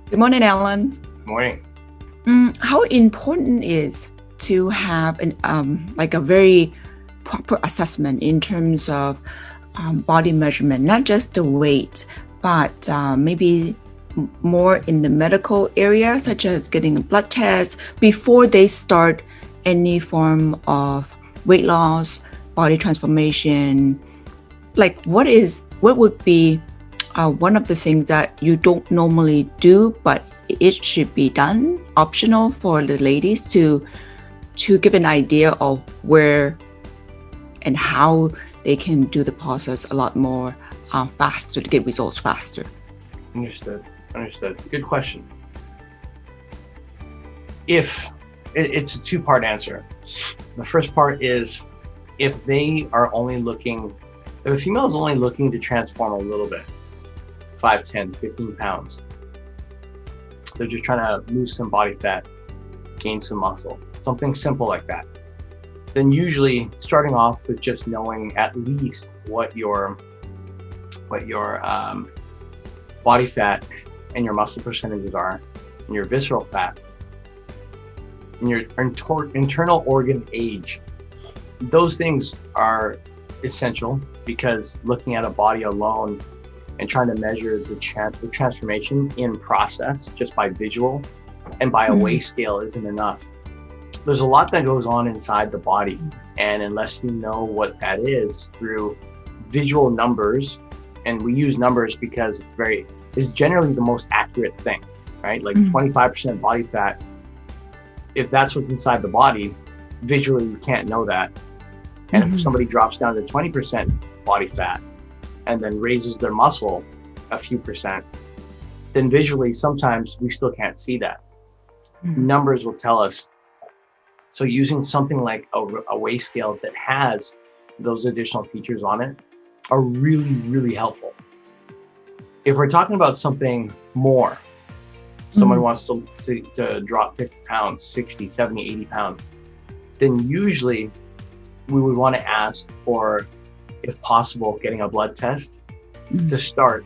Good morning, Allan. Morning. How important is to have a very proper assessment in terms of body measurement, not just the weight, but maybe more in the medical area, such as getting a blood test before they start any form of weight loss, body transformation. Like, what would be one of the things that you don't normally do, but it should be done, optional for the ladies to give an idea of where and how they can do the process a lot more faster to get results faster. Understood. Good question. If it's a two-part answer. The first part is if a female is only looking to transform a little bit, 5, 10, 15 pounds. They're just trying to lose some body fat, gain some muscle, something simple like that. Then usually starting off with just knowing at least what your body fat and your muscle percentages are, and your visceral fat, and your internal organ age. Those things are essential because looking at a body alone and trying to measure the transformation in process just by visual and by a weigh scale isn't enough. There's a lot that goes on inside the body, and unless you know what that is through visual numbers, and we use numbers because it's generally the most accurate thing, right? Like 25% body fat, if that's what's inside the body, visually you can't know that. And if somebody drops down to 20% body fat and then raises their muscle a few percent, then visually sometimes we still can't see that. Numbers will tell us. So using something like a weigh scale that has those additional features on it are really, really helpful. If we're talking about something more, someone wants to drop 50 pounds, 60, 70, 80 pounds, then usually we would want to ask for, if possible, getting a blood test to start,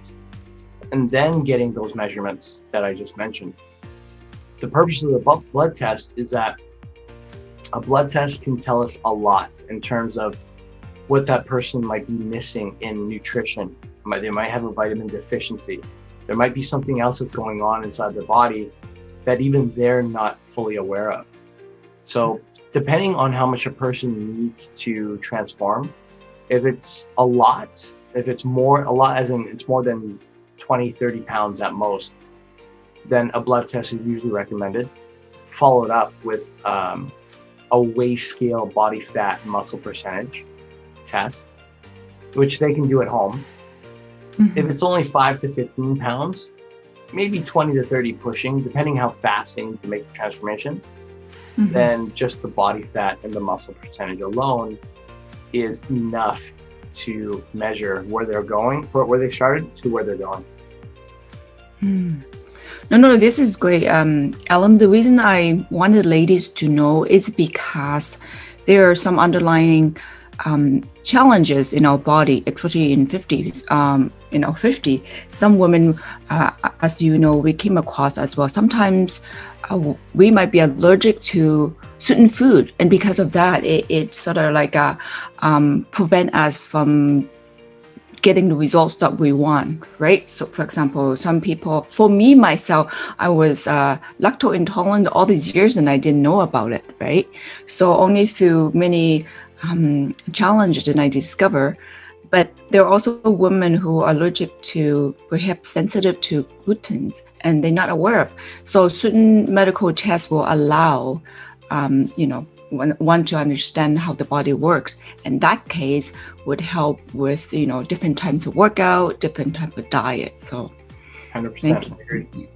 and then getting those measurements that I just mentioned. The purpose of the blood test is that a blood test can tell us a lot in terms of what that person might be missing in nutrition. They might have a vitamin deficiency. There might be something else that's going on inside their body that even they're not fully aware of. So depending on how much a person needs to transform, if it's a lot, as in it's more than 20, 30 pounds at most, then a blood test is usually recommended, followed up with a weigh scale body fat and muscle percentage test, which they can do at home. If it's only 5 to 15 pounds, maybe 20 to 30 pushing, depending how fast they need to make the transformation, then just the body fat and the muscle percentage alone is enough to measure where they're going, for where they started to where they're going. No, this is great. Allan, the reason I wanted ladies to know is because there are some underlying challenges in our body, especially in 50s, in our 50s. Some women, as you know, we came across as well. Sometimes we might be allergic to certain food, and because of that, it sort of like prevent us from getting the results that we want, right? So for example, some people, for me, myself, I was lactose intolerant all these years and I didn't know about it, right? So only through many challenges did I discover. But there are also women who are allergic to, perhaps sensitive to gluten, and they're not aware of. So certain medical tests will allow, one to understand how the body works. In that case, would help with different types of workout, different type of diet. So 100%. thank you. I agree.